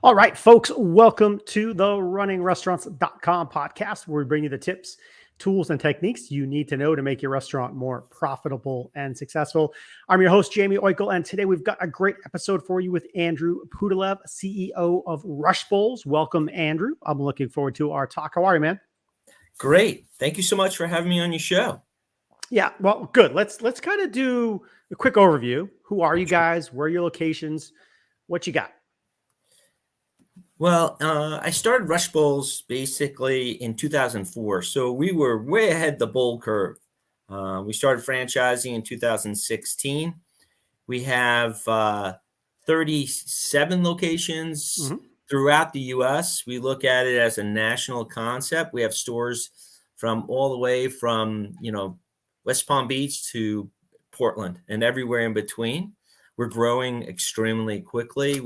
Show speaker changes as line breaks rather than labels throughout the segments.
All right, folks, welcome to the runningrestaurants.com podcast, where we bring you the tips, tools, and techniques you need to know to make your restaurant more profitable and successful. I'm your host, Jamie Oikel, and today we've got a great episode for you with Andrew Pudalov, CEO of Rush Bowls. Welcome, Andrew. I'm looking forward to our talk. How are you, man?
Great. Thank you so much for having me on your show.
Yeah, well, good. Let's kind of do a quick overview. Who are you guys? Where are your locations? What you got?
Well, I started Rush Bowls basically in 2004. So we were way ahead the bowl curve. We started franchising in 2016. We have 37 locations throughout the U.S. We look at it as a national concept. We have stores from all the way from, West Palm Beach to Portland and everywhere in between. We're growing extremely quickly.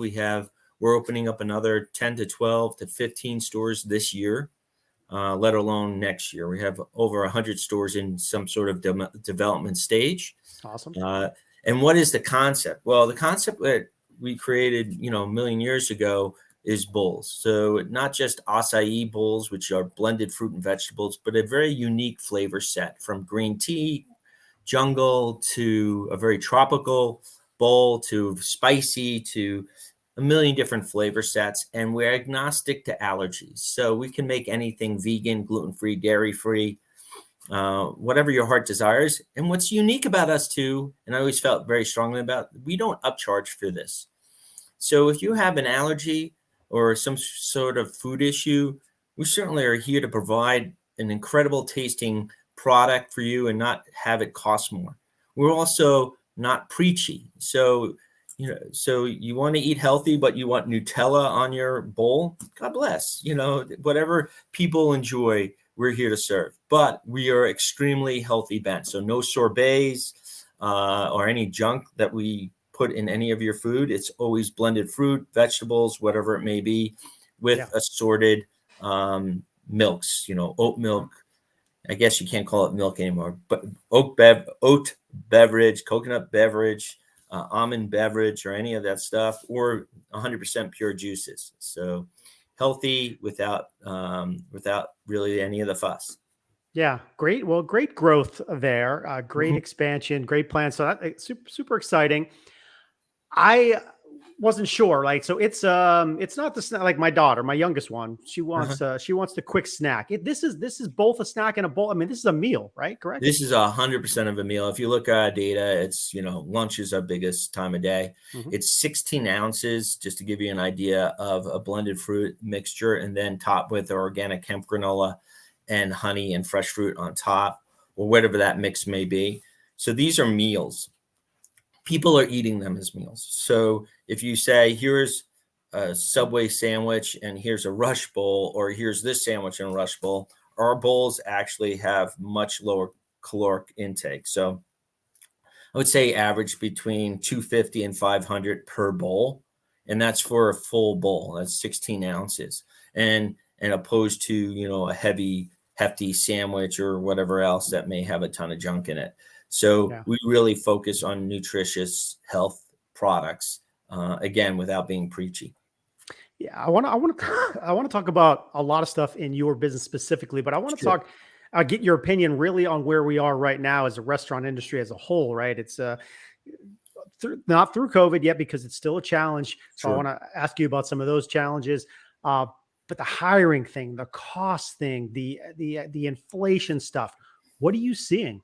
We're opening up another 10 to 12 to 15 stores this year, let alone next year. We have over 100 stores in some sort of development stage.
Awesome.
And what is the concept? Well, the concept that we created, a million years ago is bowls. So not just acai bowls, which are blended fruit and vegetables, but a very unique flavor set from green tea, jungle, to a very tropical bowl, to spicy, to a million different flavor sets. And we're agnostic to allergies. So we can make anything vegan, gluten-free, dairy-free, whatever your heart desires. And what's unique about us too, and I always felt very strongly about, we don't upcharge for this. So if you have an allergy or some sort of food issue, we certainly are here to provide an incredible tasting product for you and not have it cost more. We're also not preachy. So you want to eat healthy, but you want Nutella on your bowl, God bless. Whatever people enjoy, we're here to serve. But we are extremely healthy bent. So no sorbets or any junk that we put in any of your food. It's always blended fruit, vegetables, whatever it may be, with assorted milks, oat milk. I guess you can't call it milk anymore, but oat beverage, coconut beverage, almond beverage, or any of that stuff, or 100% pure juices. So healthy without really any of the fuss.
Yeah, great. Well, great growth there. Great expansion, great plan. So that's super exciting. I wasn't sure. So it's not the snack like my daughter, my youngest one. She wants the quick snack. This is both a snack and a bowl. I mean, this is a meal, right? Correct.
This is 100% of a meal. If you look at data, it's lunch is our biggest time of day. It's 16 ounces, just to give you an idea, of a blended fruit mixture, and then topped with organic hemp granola and honey and fresh fruit on top, or whatever that mix may be. So these are meals. People are eating them as meals. So if you say, here's a Subway sandwich and here's a Rush Bowl, or here's this sandwich and a Rush Bowl, our bowls actually have much lower caloric intake. So I would say average between 250 and 500 per bowl. And that's for a full bowl. That's 16 ounces. And opposed to, a hefty sandwich or whatever else that may have a ton of junk in it. So we really focus on nutritious health products, again, without being preachy.
Yeah, I want to talk about a lot of stuff in your business specifically, but I want to talk, get your opinion really on where we are right now as a restaurant industry as a whole. Right, it's not through COVID yet because it's still a challenge. So I want to ask you about some of those challenges. But the hiring thing, the cost thing, the inflation stuff. What are you seeing?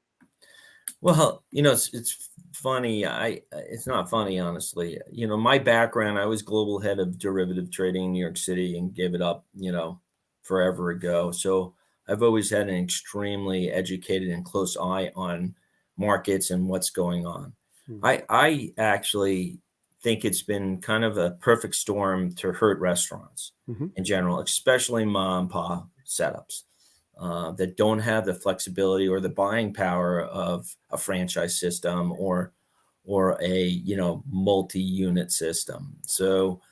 Well, it's funny. It's not funny, honestly. My background, I was global head of derivative trading in New York City and gave it up, forever ago. So I've always had an extremely educated and close eye on markets and what's going on. I actually think it's been kind of a perfect storm to hurt restaurants in general, especially mom and pop setups. That don't have the flexibility or the buying power of a franchise system or a multi-unit system. So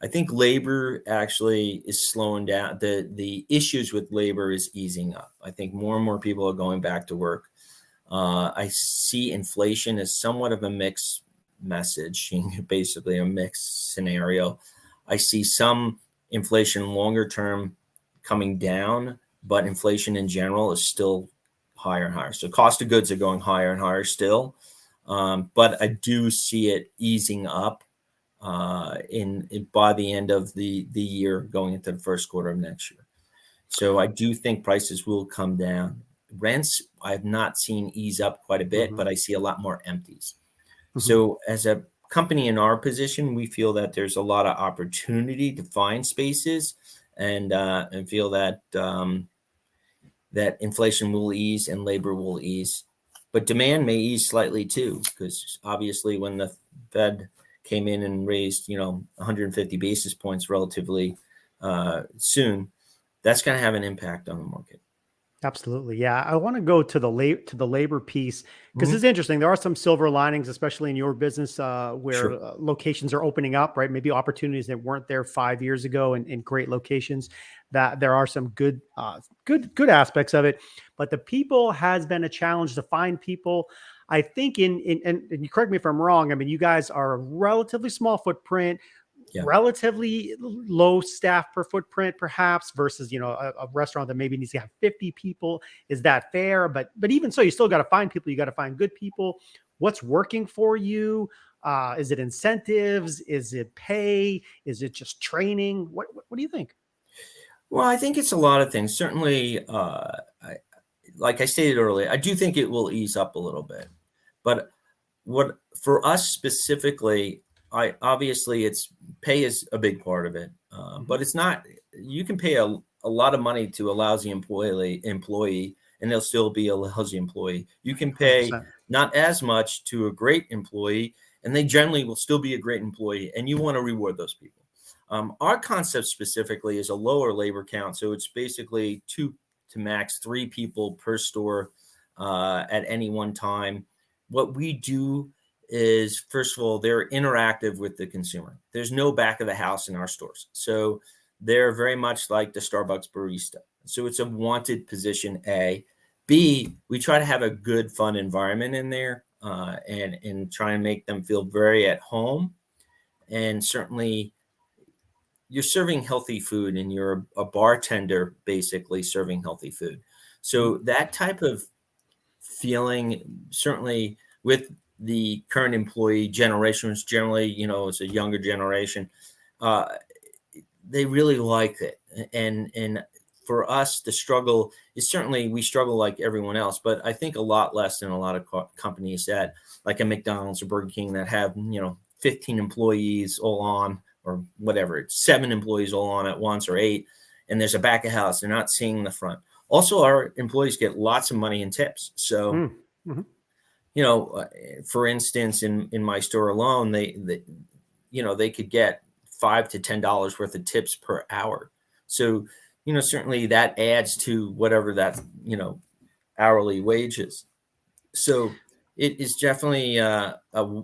I think labor actually is slowing down. The issues with labor is easing up. I think more and more people are going back to work. I see inflation as somewhat of a mixed message, basically a mixed scenario. I see some inflation longer term coming down, but inflation in general is still higher and higher. So cost of goods are going higher and higher still. But I do see it easing up in by the end of the year, going into the first quarter of next year. So I do think prices will come down. Rents I have not seen ease up quite a bit,
Mhm.
but I see a lot more empties.
Mhm.
So as a company in our position, we feel that there's a lot of opportunity to find spaces and feel that that inflation will ease and labor will ease. But demand may ease slightly too, because obviously when the Fed came in and raised, 150 basis points relatively soon, that's going to have an impact on the market.
Absolutely. Yeah. I want to go to the labor piece because it's
Mhm.
interesting. There are some silver linings, especially in your business, where
Sure.
locations are opening up, right? Maybe opportunities that weren't there 5 years ago in great locations. That there are some good aspects of it, but the people has been a challenge to find people. I think and you correct me if I'm wrong. I mean, you guys are a relatively small footprint,
Yeah.
relatively low staff per footprint perhaps versus a restaurant that maybe needs to have 50 people. Is that fair? But even so, you still got to find people. You got to find good people. What's working for you? Is it incentives? Is it pay? Is it just training? What do you think?
Well, I think it's a lot of things. Certainly, like I stated earlier, I do think it will ease up a little bit. But what for us specifically, I obviously it's pay is a big part of it,
Mhm.
but it's not. You can pay a lot of money to a lousy employee, and they'll still be a lousy employee. You can pay
100%.
not as much to a great employee, and they generally will still be a great employee, and you want to reward those people. Our concept specifically is a lower labor count, so it's basically two to max three people per store at any one time. What we do is, first of all, they're interactive with the consumer. There's no back of the house in our stores. So they're very much like the Starbucks barista. So it's a wanted position, A. B, we try to have a good, fun environment in there and try and make them feel very at home. And certainly, you're serving healthy food and you're a bartender basically serving healthy food.
Mhm.
So that type of feeling, certainly with the current employee generation, which generally, is a younger generation, uh, they really like it. And for us, the struggle is certainly we struggle like everyone else, but I think a lot less than a lot of companies that, like a McDonald's or Burger King, that have 15 employees all on, or whatever, it's 7 employees all on at once, or 8, and there's a back of house. They're not seeing the front. Also, our employees get lots of money in tips. So,
Mm. Mhm.
you know, uh, for instance, in my store alone, they could get $5 to $10 worth of tips per hour. So, certainly that adds to whatever that hourly wages. So it is definitely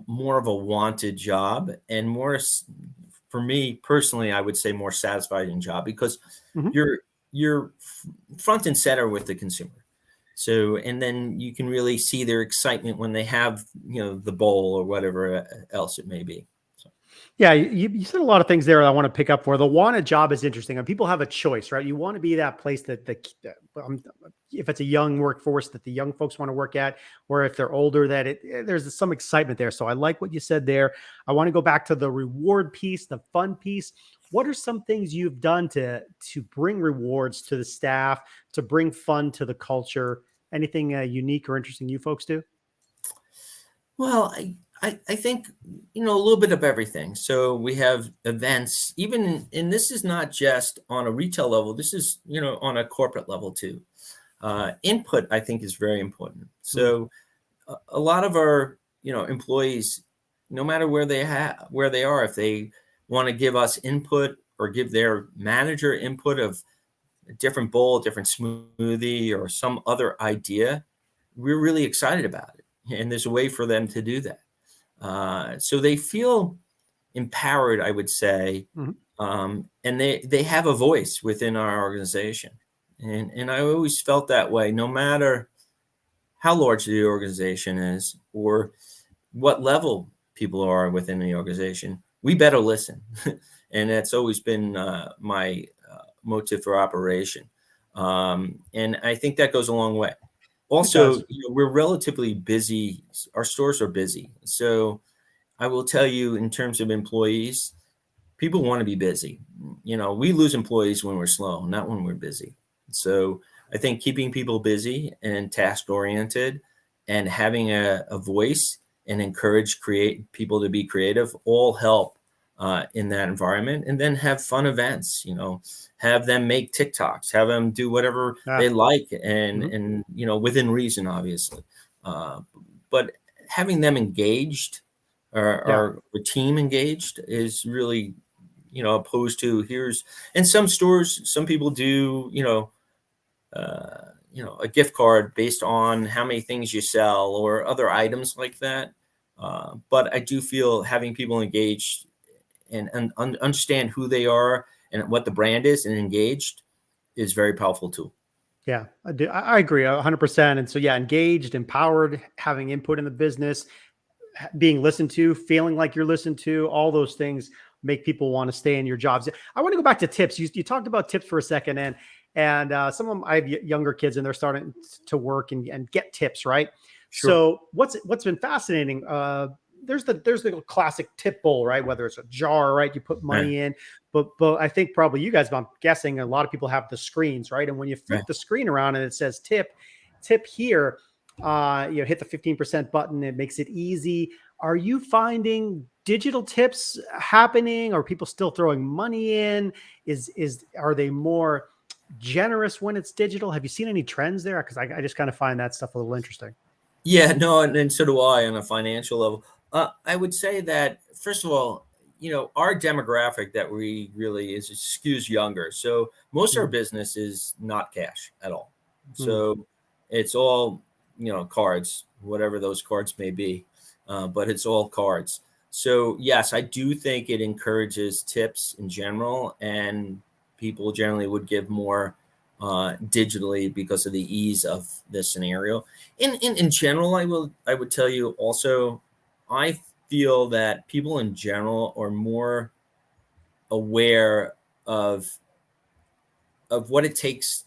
more of a wanted job, and for me personally, I would say more satisfying job, because
Mhm.
you're front and center with the consumer. So, and then you can really see their excitement when they have, the bowl or whatever else it may be. So,
Yeah, you said a lot of things there I want to pick up for. The wanted job is interesting, and people have a choice, right? You want to be that place if it's a young workforce that the young folks want to work at, or if they're older, that there's some excitement there. So I like what you said there. I want to go back to the reward piece, the fun piece. What are some things you've done to bring rewards to the staff, to bring fun to the culture? Anything unique or interesting you folks do?
well, I think, a little bit of everything. So we have events, even, and this is not just on a retail level, this is, on a corporate level too. Input, I think, is very important.
Mm.
So a lot of our, employees, no matter where they are, if they want to give us input or give their manager input of a different bowl, a different smoothie, or some other idea, we're really excited about it. And there's a way for them to do that. So they feel empowered, I would say,
Mhm.
and they have a voice within our organization. And I always felt that way, no matter how large the organization is or what level people are within the organization. We better listen. and that's always been my motive for operation. And I think that goes a long way.
It
Also,
does.
we're relatively busy. Our stores are busy. So I will tell you, in terms of employees, people want to be busy. We lose employees when we're slow, not when we're busy. So I think keeping people busy and task oriented and having a voice and encourage create people to be creative all help in that environment. And then have fun events, have them make TikToks, have them do whatever they
Ah,
like, and
mhm.
and within reason, obviously. Uh, but having them engaged,
Yeah.
or the team engaged, is really, opposed to here's. And some stores, some people do, a gift card based on how many things you sell or other items like that. But I do feel having people engaged and understand who they are and what the brand is and engaged is very powerful tool.
Yeah, I do. I agree 100%. And so, yeah, engaged, empowered, having input in the business, being listened to, feeling like you're listened to, all those things make people want to stay in your jobs. I want to go back to tips. You talked about tips for a second, and some of them, I have younger kids, and they're starting to work and get tips, right?
Sure.
So what's been fascinating? There's the classic tip bowl, right? Whether it's a jar, right? You put
Right.
money in, but I think probably you guys, but I'm guessing a lot of people have the screens, right? And when you
Right.
flip the screen around and it says tip here, hit the 15% button. It makes it easy. Are you finding digital tips happening? Are people still throwing money in? Are they more generous when it's digital? Have you seen any trends there? Because I just kind of find that stuff a little interesting.
Yeah, no, and so do I on a financial level. I would say that, first of all, our demographic that we really is skews younger. So most of our
Mm,
business is not cash at all.
mm,
So it's all, cards, whatever those cards may be, but it's all cards. So yes, I do think it encourages tips in general, and people generally would give more digitally because of the ease of the scenario. In general, I would tell you also, I feel that people in general are more aware of what it takes,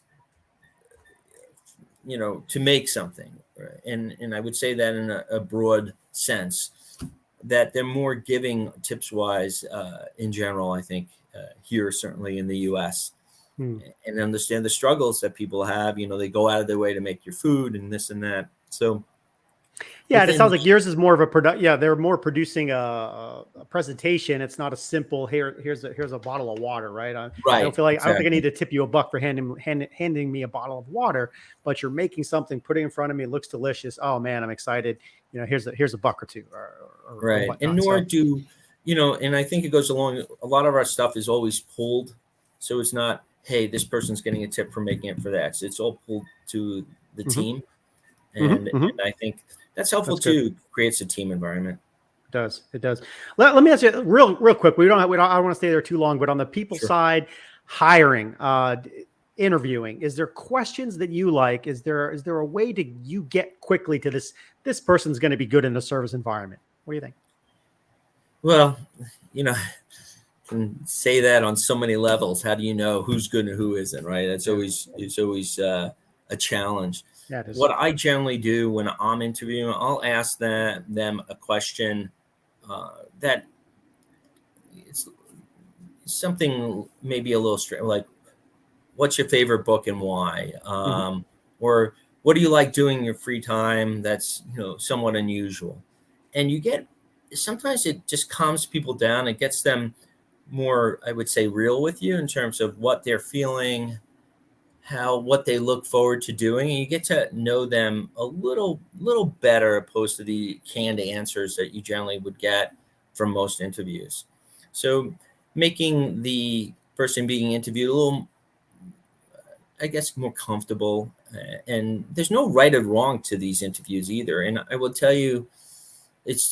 to make something. Right? And I would say that in a broad sense, that they're more giving tips wise, in general, I think, here, certainly in the US,
mm.
and understand the struggles that people have. They go out of their way to make your food and this and that. So
Yeah, and it
within
sounds like yours is more of a product. Yeah, they're more producing a presentation. It's not a simple here's a bottle of water, right?
Right,
I don't think I need
exactly.
to tip you a buck for handing me a bottle of water, but you're making something, putting it in front of me. It looks delicious. Oh man, I'm excited. Here's a buck or two or
Right. And
whatnot.
nor
So
do, and I think it goes along, a lot of our stuff is always pulled. So it's not, hey, this person's getting a tip for making it for the X. It's all pulled to the
hmm
team.
hmm
And I think that's helpful
that's good.
too, creates a team environment.
It does. Let me ask you real quick. I don't want to stay there too long, but on the people
Sure.
side, hiring, interviewing, is there questions that you like? Is there a way to you get quickly to this person's going to be good in the service environment? What do you think?
Well, you know, can say that on so many levels. How do you know who's good and who isn't, right?
Yeah.
It's always a challenge.
Yeah, it is.
What I generally do when I'm interviewing, I'll ask them a question, that it's something maybe a little straight, like, what's your favorite book and why?
hmm
Or what do you like doing in your free time that's, somewhat unusual? And you get, sometimes it just calms people down. It gets them more, I would say, real with you in terms of what they're feeling, what they look forward to doing, and you get to know them a little better, opposed to the canned answers that you generally would get from most interviews. So making the person being interviewed a little, I guess, more comfortable. And there's no right or wrong to these interviews either. And I will tell you,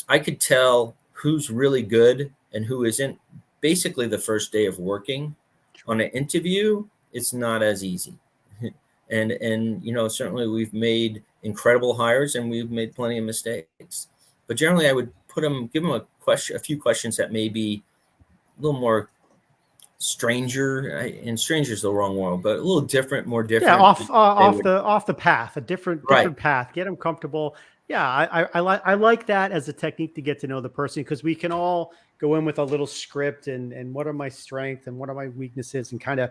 I could tell who's really good and who isn't basically the first day of working.
Sure.
On an interview, it's not as easy. And certainly we've made incredible hires and we've made plenty of mistakes. But generally I would give them a few questions that may be a little more stranger, and stranger is the wrong word, but a little different, more
Yeah,
different.
off the path, a
Right.
different path. Get them comfortable. Yeah, I like that as a technique to get to know the person, because we can all go in with a little script and what are my strengths and what are my weaknesses, and kind of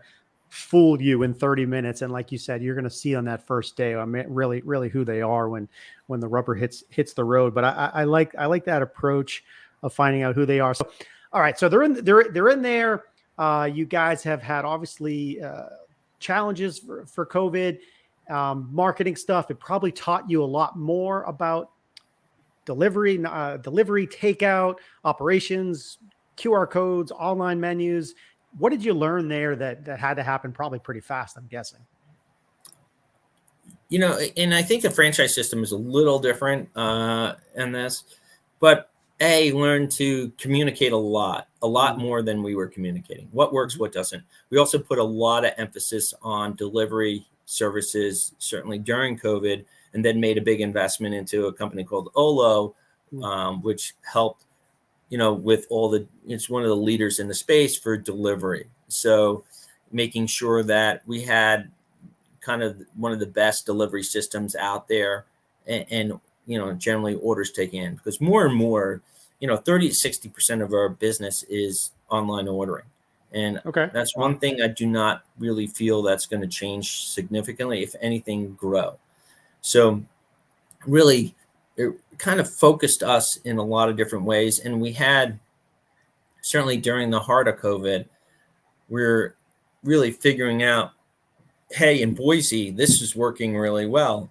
fool you in 30 minutes. And like you said, you're going to see on that first day, I mean, really who they are when the rubber hits the road. But I like that approach of finding out who they are. So, all right, so they're in there. You guys have had obviously challenges for COVID, marketing stuff. It probably taught you a lot more about delivery, takeout, operations, QR codes, online menus. What did you learn there that had to happen probably pretty fast, I'm guessing?
And I think the franchise system is a little different in this, but learn to communicate a lot
Mm-hmm.
more than we were communicating. What works, what doesn't. We also put a lot of emphasis on delivery services, certainly during COVID, and then made a big investment into a company called Olo, which helped, with it's one of the leaders in the space for delivery. So making sure that we had kind of one of the best delivery systems out there, and generally orders taken in, because more and more, 30 to 60% of our business is online ordering. And
Okay.
that's one
Wow.
thing I do not really feel that's going to change significantly, if anything, grow. So really, it kind of focused us in a lot of different ways. And we had, certainly during the heart of COVID, we're really figuring out, hey, in Boise, this is working really well.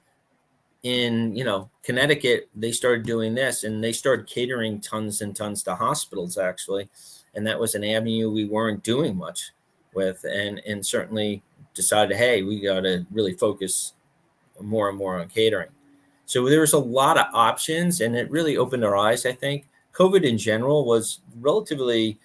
In Connecticut, they started doing this, and they started catering tons and tons to hospitals, actually, and that was an avenue we weren't doing much with, and certainly decided, hey, we got to really focus more and more on catering. So there was a lot of options, and it really opened our eyes. I think COVID in general was relatively,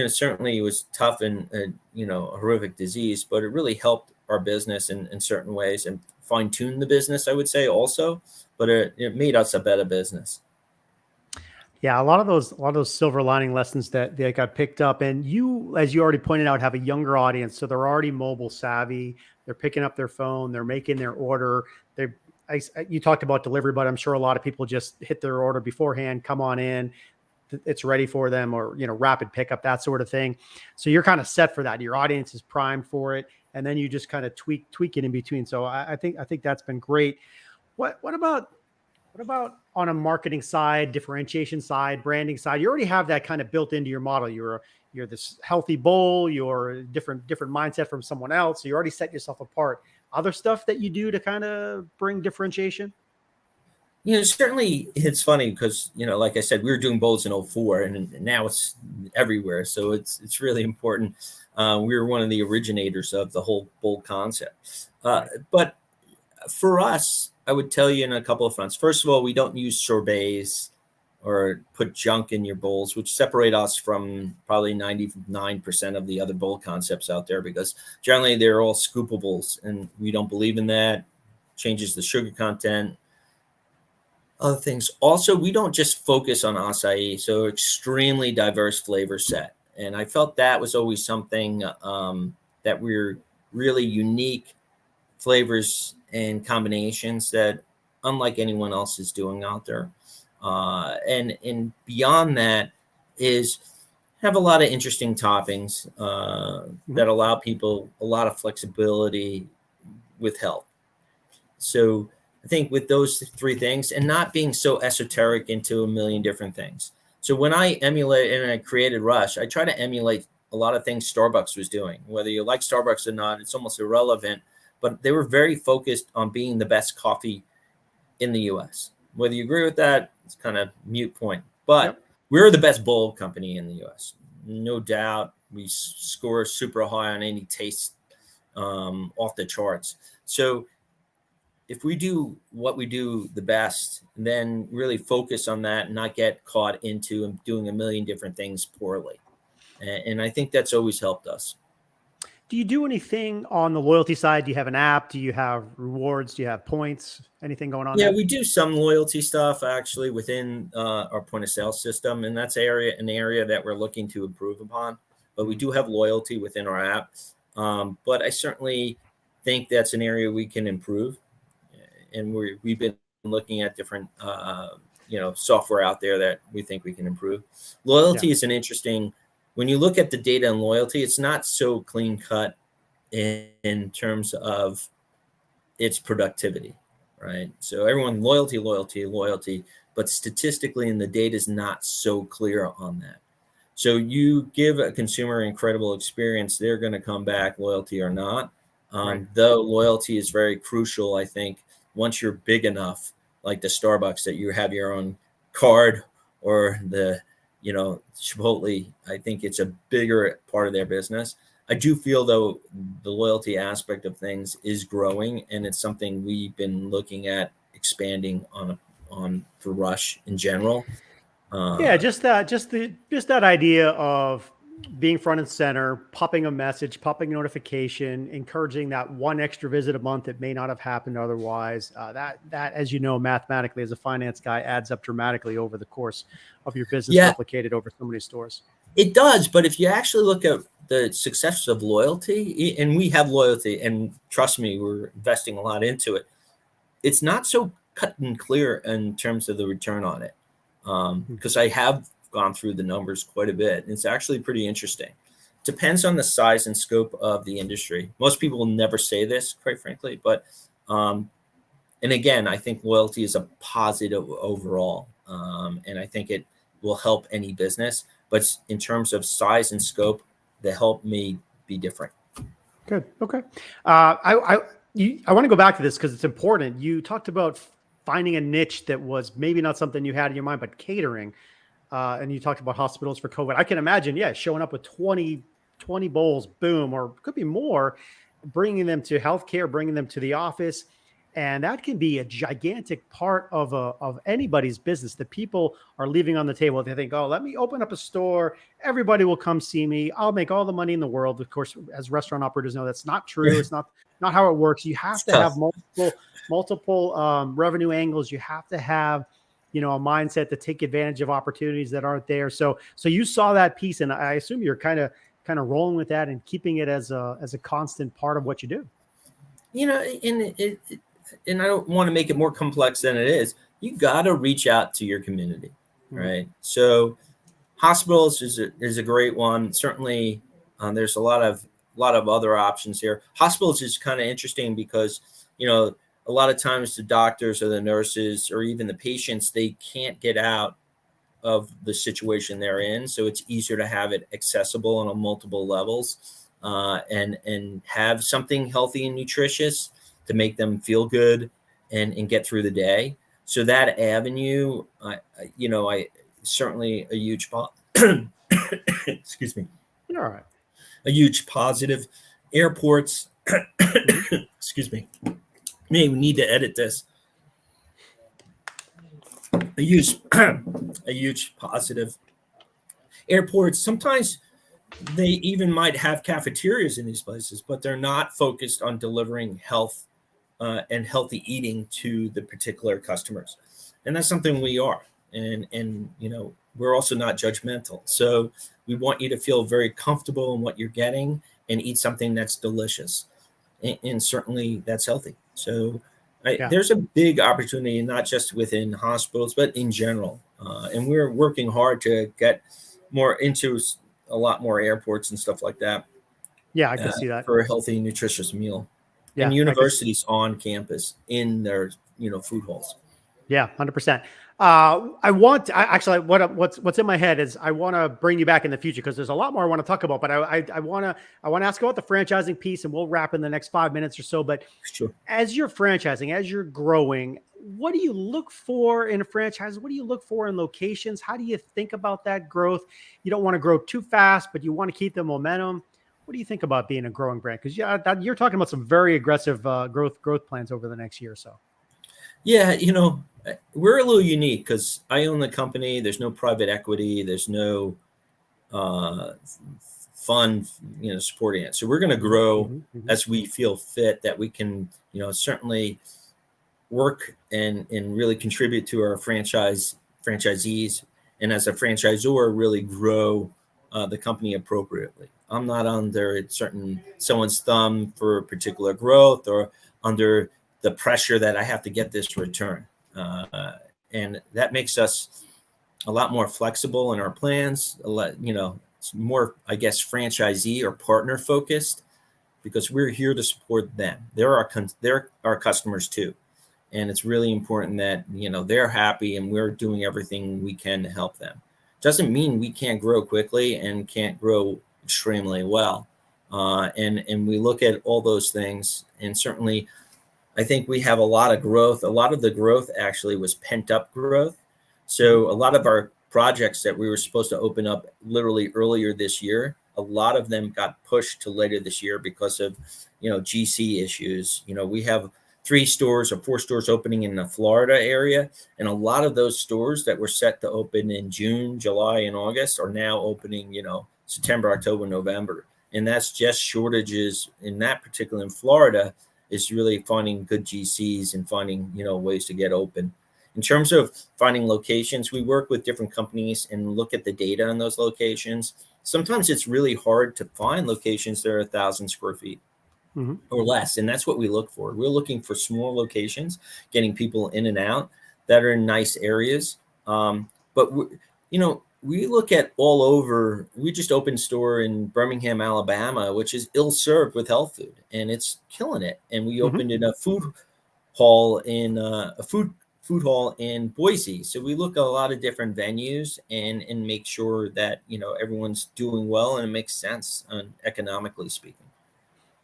certainly it was tough and a horrific disease, but it really helped our business in certain ways, and fine tuned the business, I would say, also. But it made us a better business.
Yeah, a lot of those silver lining lessons that got picked up, and you, as you already pointed out, have a younger audience, so they're already mobile savvy. They're picking up their phone, they're making their order. They, you talked about delivery, but I'm sure a lot of people just hit their order beforehand, come on in, it's ready for them, or rapid pickup, that sort of thing. So you're kind of set for that. Your audience is primed for it, and then you just kind of tweak it in between. So I think that's been great. What about on a marketing side, differentiation side, branding side? You already have that kind of built into your model. You're this healthy bull. You're a different mindset from someone else. So you already set yourself apart. Other stuff that you do to kind of bring differentiation?
Certainly it's funny because, like I said, we were doing bowls in '04, and now it's everywhere. So it's really important. We were one of the originators of the whole bowl concept.
Right.
But for us, I would tell you in a couple of fronts. First of all, we don't use sorbets or put junk in your bowls, which separate us from probably 99% of the other bowl concepts out there, because generally they're all scoopables, and we don't believe in that. Changes the sugar content, other things. Also, we don't just focus on acai, so extremely diverse flavor set. And I felt that was always something that we're really unique flavors and combinations that unlike anyone else is doing out there. And beyond that is have a lot of interesting toppings
Mhm.
that allow people a lot of flexibility with health. So I think with those three things, and not being so esoteric into a million different things. So when I emulate and I created Rush, I try to emulate a lot of things Starbucks was doing. Whether you like Starbucks or not, it's almost irrelevant. But they were very focused on being the best coffee in the US. Whether you agree with that, it's kind of mute point. But
Yep.
we're the best bowl company in the US. No doubt. We score super high on any taste, off the charts. So if we do what we do the best, then really focus on that and not get caught into doing a million different things poorly. And I think that's always helped us.
Do you do anything on the loyalty side? Do you have an app? Do you have rewards? Do you have points? Anything going on
Yeah,
there?
we do some loyalty stuff actually within our point of sale system, and that's an area that we're looking to improve upon. but we do have loyalty within our app. But I certainly think that's an area we can improve, and we've been looking at different software out there that we think we can improve. Loyalty is an interesting. When you look at the data and loyalty, it's not so clean cut in terms of its productivity, right? So everyone loyalty, loyalty, loyalty, but statistically in the data is not so clear on that. So you give a consumer an incredible experience, they're going to come back, loyalty or not. Though loyalty is very crucial, I think, once you're big enough, like the Starbucks, that you have your own card, or the, Chipotle, I think it's a bigger part of their business. I do feel, though, the loyalty aspect of things is growing, and it's something we've been looking at expanding on for Rush in general.
Yeah, just that idea of being front and center, popping a message, popping a notification, encouraging that one extra visit a month that may not have happened otherwise. That, as you know, mathematically, as a finance guy, adds up dramatically over the course of your business, replicated over so many stores.
It does, but if you actually look at the success of loyalty, and we have loyalty, and trust me, we're investing a lot into it, it's not so cut and clear in terms of the return on it. Because I have gone through the numbers quite a bit. And it's actually pretty interesting. Depends on the size and scope of the industry. Most people will never say this, quite frankly, but and again, I think loyalty is a positive overall, and I think it will help any business. But in terms of size and scope, they help me be different.
Good. Okay. I want to go back to this because it's important. You talked about finding a niche that was maybe not something you had in your mind, but catering. And you talked about hospitals for COVID. I can imagine, showing up with 20 bowls, boom, or could be more, bringing them to healthcare, bringing them to the office. And that can be a gigantic part of anybody's business that people are leaving on the table. They think, oh, let me open up a store. Everybody will come see me. I'll make all the money in the world. Of course, as restaurant operators know, that's not true. It's not how it works. You have to have multiple revenue angles. You have to have, a mindset to take advantage of opportunities that aren't there. So you saw that piece, and I assume you're kind of rolling with that and keeping it as a constant part of what you do.
And I don't want to make it more complex than it is. You got to reach out to your community, right? So hospitals is a great one. Certainly, there's a lot of other options here. Hospitals is kind of interesting because, a lot of times the doctors or the nurses or even the patients, they can't get out of the situation they're in. So it's easier to have it accessible on multiple levels, and have something healthy and nutritious to make them feel good and get through the day. So that avenue, I certainly a huge excuse me.
All right.
A huge positive. Airports, excuse me. May need to edit this. A huge positive. Airports, sometimes they even might have cafeterias in these places, but they're not focused on delivering health and healthy eating to the particular customers. And that's something we are. And we're also not judgmental. So we want you to feel very comfortable in what you're getting and eat something that's delicious. And certainly that's healthy. So there's a big opportunity, not just within hospitals, but in general. And we're working hard to get more into a lot more airports and stuff like that.
Yeah, I can see that.
For a healthy, nutritious meal.
Yeah,
and universities on campus in their, food halls.
Yeah, 100%. What's in my head is I want to bring you back in the future because there's a lot more I want to talk about, but I want to ask about the franchising piece, and we'll wrap in the next 5 minutes or so. But
sure.
As you're franchising, as you're growing, what do you look for in a franchise? What do you look for in locations? How do you think about that growth? You don't want to grow too fast, but you want to keep the momentum. What do you think about being a growing brand? Because you're talking about some very aggressive growth plans over the next year or so.
Yeah, we're a little unique because I own the company. There's no private equity. There's no fund, supporting it. So we're going to grow as we feel fit, that we can, certainly work and really contribute to our franchisees, and as a franchisor, really grow the company appropriately. I'm not under someone's thumb for particular growth or under the pressure that I have to get this return. And that makes us a lot more flexible in our plans. It's more, I guess, franchisee or partner focused because we're here to support them. They're our customers too, and it's really important that they're happy and we're doing everything we can to help them. Doesn't mean we can't grow quickly and can't grow extremely well. And we look at all those things, and certainly I think we have a lot of growth. A lot of the growth actually was pent up growth. So a lot of our projects that we were supposed to open up literally earlier this year, a lot of them got pushed to later this year because of, GC issues. We have 3 stores or 4 stores opening in the Florida area. And a lot of those stores that were set to open in June, July, and August are now opening, September, October, November. And that's just shortages in that particular in Florida is really finding good GCs and finding, ways to get open. In terms of finding locations, we work with different companies and look at the data on those locations. Sometimes it's really hard to find locations that are 1,000 square feet or less. And that's what we look for. We're looking for small locations, getting people in and out that are in nice areas. But we look at all over. We just opened a store in Birmingham, Alabama, which is ill-served with health food, and it's killing it. And we opened in a food hall in Boise. So we look at a lot of different venues and make sure that everyone's doing well and it makes sense economically speaking.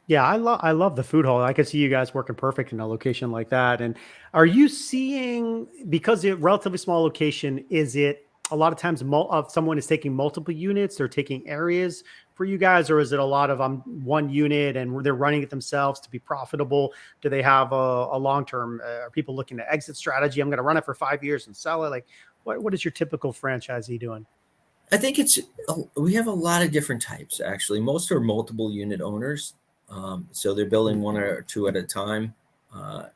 Yeah, I love the food hall. I could see you guys working perfect in a location like that. And are you seeing, because it's a relatively small location, is it a lot of times someone is taking multiple units, they're taking areas for you guys, or is it a lot of one unit and they're running it themselves to be profitable? Do they have a long-term, are people looking to exit strategy? I'm going to run it for 5 years and sell it. Like what is your typical franchisee doing?
I think we have a lot of different types, actually. Most are multiple unit owners. So they're building 1 or 2 at a time,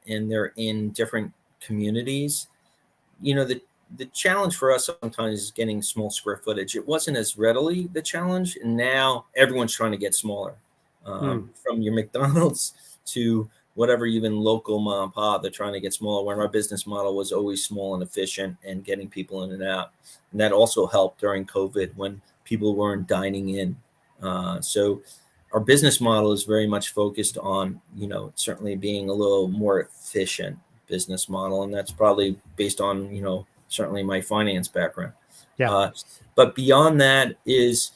and they're in different communities. The challenge for us sometimes is getting small square footage. It wasn't as readily the challenge, and now everyone's trying to get smaller. From your McDonald's to whatever, even local mom and pop, they're trying to get smaller. When our business model was always small and efficient and getting people in and out, and that also helped during COVID when people weren't dining in. So our business model is very much focused on, certainly being a little more efficient business model. And that's probably based on, certainly my finance background.
Yeah.
But beyond that is,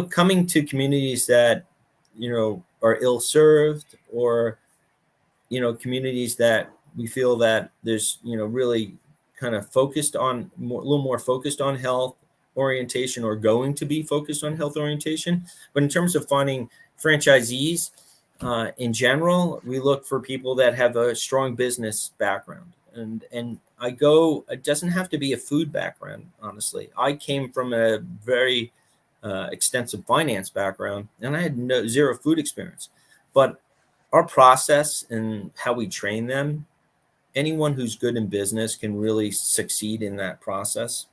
coming to communities that, are ill-served or, communities that we feel that there's, really kind of focused on a little more focused on health orientation or going to be focused on health orientation. But in terms of finding franchisees, in general, we look for people that have a strong business background. And it doesn't have to be a food background, honestly. I came from a very extensive finance background, and I had zero food experience. But our process and how we train them, anyone who's good in business can really succeed in that process.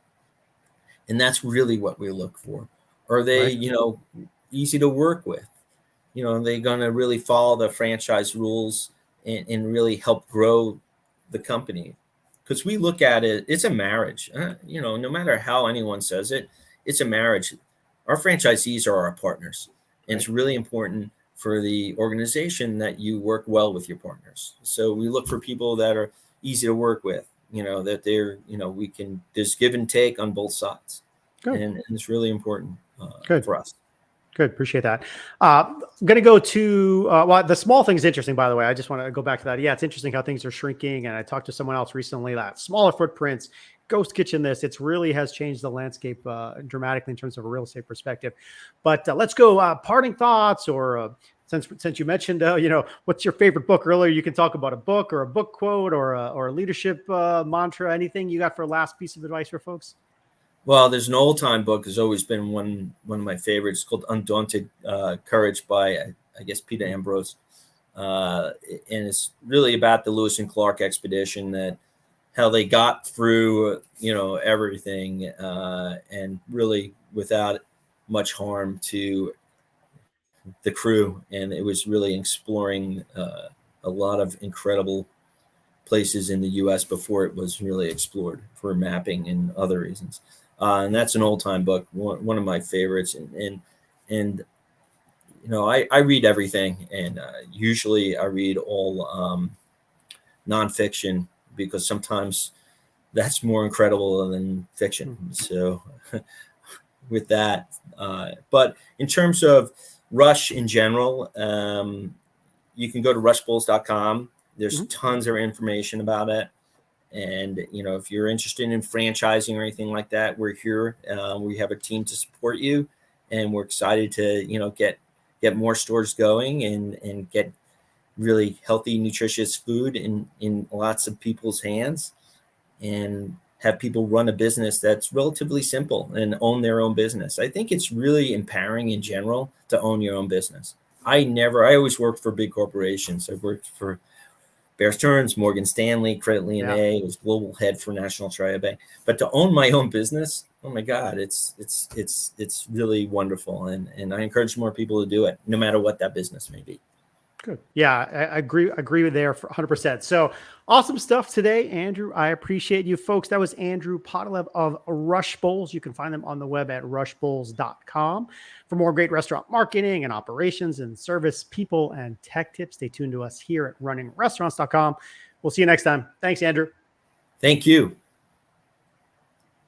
And that's really what we look for. Are they,
Right.
Easy to work with? Are they going to really follow the franchise rules and really help grow the company? Because we look at it, it's a marriage. No matter how anyone says it, it's a marriage. Our franchisees are our partners. And it's really important for the organization that you work well with your partners. So we look for people that are easy to work with, that they're, there's give and take on both sides.
Good.
And it's really important
Good.
for us.
Good. Appreciate that. I'm going to go to, the small thing is interesting, by the way. I just want to go back to that. Yeah, it's interesting how things are shrinking. And I talked to someone else recently that smaller footprints, ghost kitchen, it's really has changed the landscape dramatically in terms of a real estate perspective. But let's go parting thoughts or since you mentioned, what's your favorite book earlier? You can talk about a book or a book quote or a leadership mantra, anything you got for a last piece of advice for folks?
Well, there's an old time book has always been one of my favorites called Undaunted Courage by, I guess, Peter Ambrose. And it's really about the Lewis and Clark expedition, that how they got through, everything and really without much harm to the crew, and it was really exploring a lot of incredible places in the U.S. before it was really explored for mapping and other reasons. And that's an old time book, one of my favorites. And you know, I read everything, and usually I read all nonfiction, because sometimes that's more incredible than fiction. So with that, but in terms of Rush in general, you can go to rushbulls.com. There's tons of information about it. And, you know, if you're interested in franchising or anything like that, we're here. We have a team to support you, and we're excited to, you know, get more stores going and get really healthy, nutritious food in lots of people's hands, and have people run a business that's relatively simple and own their own business. I think it's really empowering in general to own your own business. I always worked for big corporations. I worked for Bear Stearns, Morgan Stanley, Credit Lyonnais. I was global head for National Australia Bank. But to own my own business, oh my God, it's really wonderful. And I encourage more people to do it, no matter what that business may be.
Good. Yeah, I agree with there for 100%. So awesome stuff today, Andrew. I appreciate you folks. That was Andrew Pudalov of Rush Bowls. You can find them on the web at rushbowls.com for more great restaurant marketing and operations and service people and tech tips. Stay tuned to us here at runningrestaurants.com. We'll see you next time. Thanks, Andrew.
Thank you.